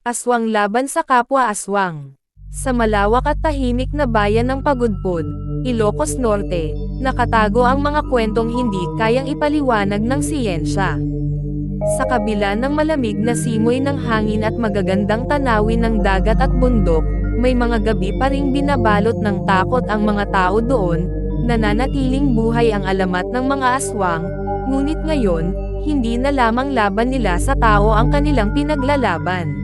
Aswang laban sa kapwa aswang. Sa malawak at tahimik na bayan ng Pagudpud, Ilocos Norte, nakatago ang mga kwentong hindi kayang ipaliwanag ng siyensya. Sa kabila ng malamig na simoy ng hangin at magagandang tanawin ng dagat at bundok, may mga gabi pa ring binabalot ng takot ang mga tao doon, nananatiling buhay ang alamat ng mga aswang, ngunit ngayon, hindi na lamang laban nila sa tao ang kanilang pinaglalaban.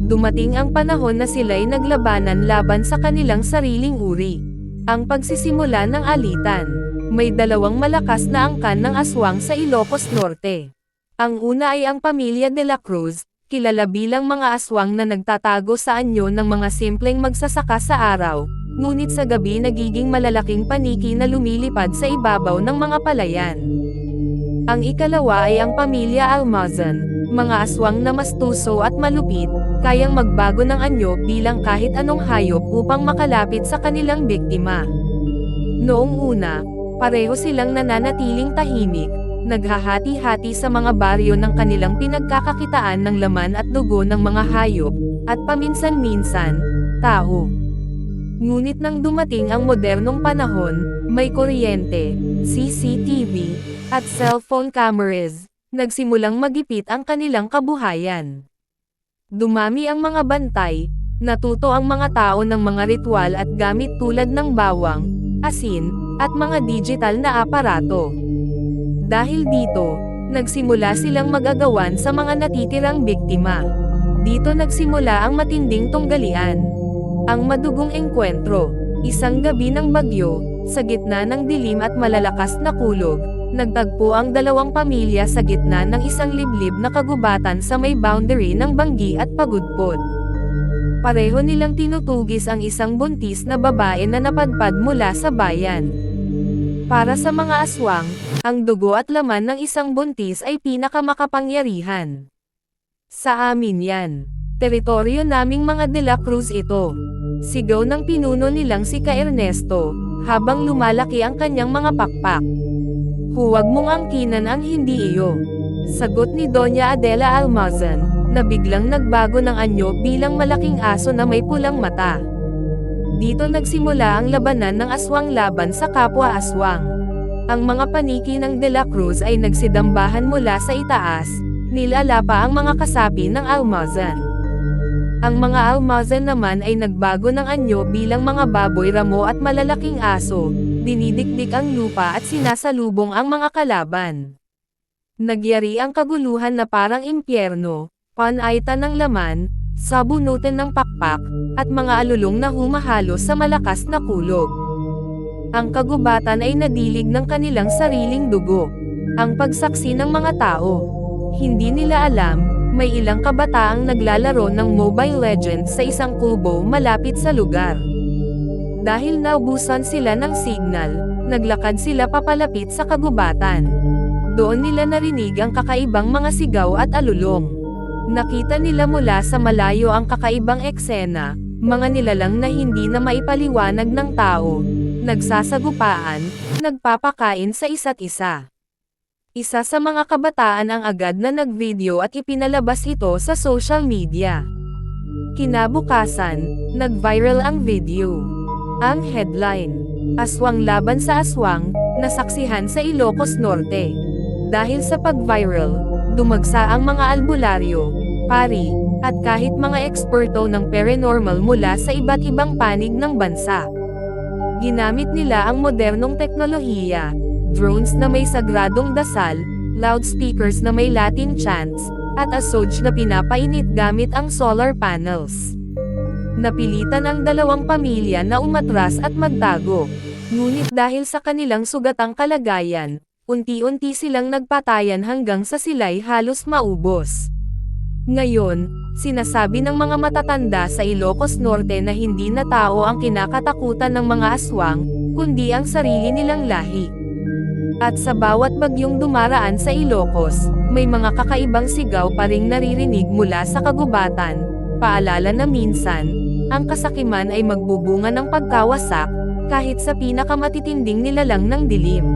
Dumating ang panahon na sila'y naglabanan laban sa kanilang sariling uri. Ang pagsisimula ng alitan. May dalawang malakas na angkan ng aswang sa Ilocos Norte. Ang una ay ang pamilya de la Cruz, kilala bilang mga aswang na nagtatago sa anyo ng mga simpleng magsasaka sa araw, ngunit sa gabi nagiging malalaking paniki na lumilipad sa ibabaw ng mga palayan. Ang ikalawa ay ang pamilya Almazan, mga aswang na mastuso at malupit, kayang magbago ng anyo bilang kahit anong hayop upang makalapit sa kanilang biktima. Noong una, pareho silang nananatiling tahimik, naghahati-hati sa mga baryo ng kanilang pinagkakakitaan ng laman at dugo ng mga hayop, at paminsan-minsan, tao. Ngunit nang dumating ang modernong panahon, may kuryente, CCTV, at cellphone cameras, nagsimulang magipit ang kanilang kabuhayan. Dumami ang mga bantay, natuto ang mga tao ng mga ritual at gamit tulad ng bawang, asin, at mga digital na aparato. Dahil dito, nagsimula silang mag-agawan sa mga natitirang biktima. Dito nagsimula ang matinding tunggalian. Ang madugong engkwentro, isang gabi ng bagyo, sa gitna ng dilim at malalakas na kulog, nagtagpo ang dalawang pamilya sa gitna ng isang liblib na kagubatan sa may boundary ng Banggi at Pagudpud. Pareho nilang tinutugis ang isang buntis na babae na napadpad mula sa bayan. Para sa mga aswang, ang dugo at laman ng isang buntis ay pinakamakapangyarihan. Sa amin yan. Teritoryo naming mga de la Cruz ito. Sigaw ng pinuno nilang si Ka Ernesto, habang lumalaki ang kanyang mga pakpak. Huwag mong angkinan ang hindi iyo. Sagot ni Doña Adela Almazan, na biglang nagbago ng anyo bilang malaking aso na may pulang mata. Dito nagsimula ang labanan ng aswang laban sa kapwa aswang. Ang mga paniki ng De La Cruz ay nagsidambahan mula sa itaas, nilala pa ang mga kasapi ng Almazan. Ang mga Almazan naman ay nagbago ng anyo bilang mga baboy ramo at malalaking aso, dinidikdik ang lupa at sinasalubong ang mga kalaban. Nagyari ang kaguluhan na parang impyerno, panaitan ng laman, sabunutin ng pakpak, at mga alulong na humahalo sa malakas na kulog. Ang kagubatan ay nadilig ng kanilang sariling dugo. Ang pagsaksi ng mga tao. Hindi nila alam, may ilang kabataang naglalaro ng Mobile Legends sa isang kubo malapit sa lugar. Dahil naubusan sila ng signal, naglakad sila papalapit sa kagubatan. Doon nila narinig ang kakaibang mga sigaw at alulong. Nakita nila mula sa malayo ang kakaibang eksena, mga nilalang na hindi na maipaliwanag ng tao, nagsasagupaan, nagpapakain sa isa't isa. Isa sa mga kabataan ang agad na nag-video at ipinalabas ito sa social media. Kinabukasan, nag-viral ang video. Ang headline, Aswang laban sa aswang, nasaksihan sa Ilocos Norte. Dahil sa pag-viral, dumagsa ang mga albularyo, pari, at kahit mga eksperto ng paranormal mula sa iba't ibang panig ng bansa. Ginamit nila ang modernong teknolohiya, drones na may sagradong dasal, loudspeakers na may Latin chants, at asoj na pinapainit gamit ang solar panels. Napilitan ang dalawang pamilya na umatras at magtago. Ngunit dahil sa kanilang sugatang kalagayan, unti-unti silang nagpatayan hanggang sa sila'y halos maubos. Ngayon, sinasabi ng mga matatanda sa Ilocos Norte na hindi na tao ang kinakatakutan ng mga aswang, kundi ang sarili nilang lahi. At sa bawat bagyong dumaraan sa Ilocos, may mga kakaibang sigaw pa ring naririnig mula sa kagubatan, paalala na minsan, ang kasakiman ay magbubunga ng pagkawasak, kahit sa pinakamatitinding nilalang ng dilim.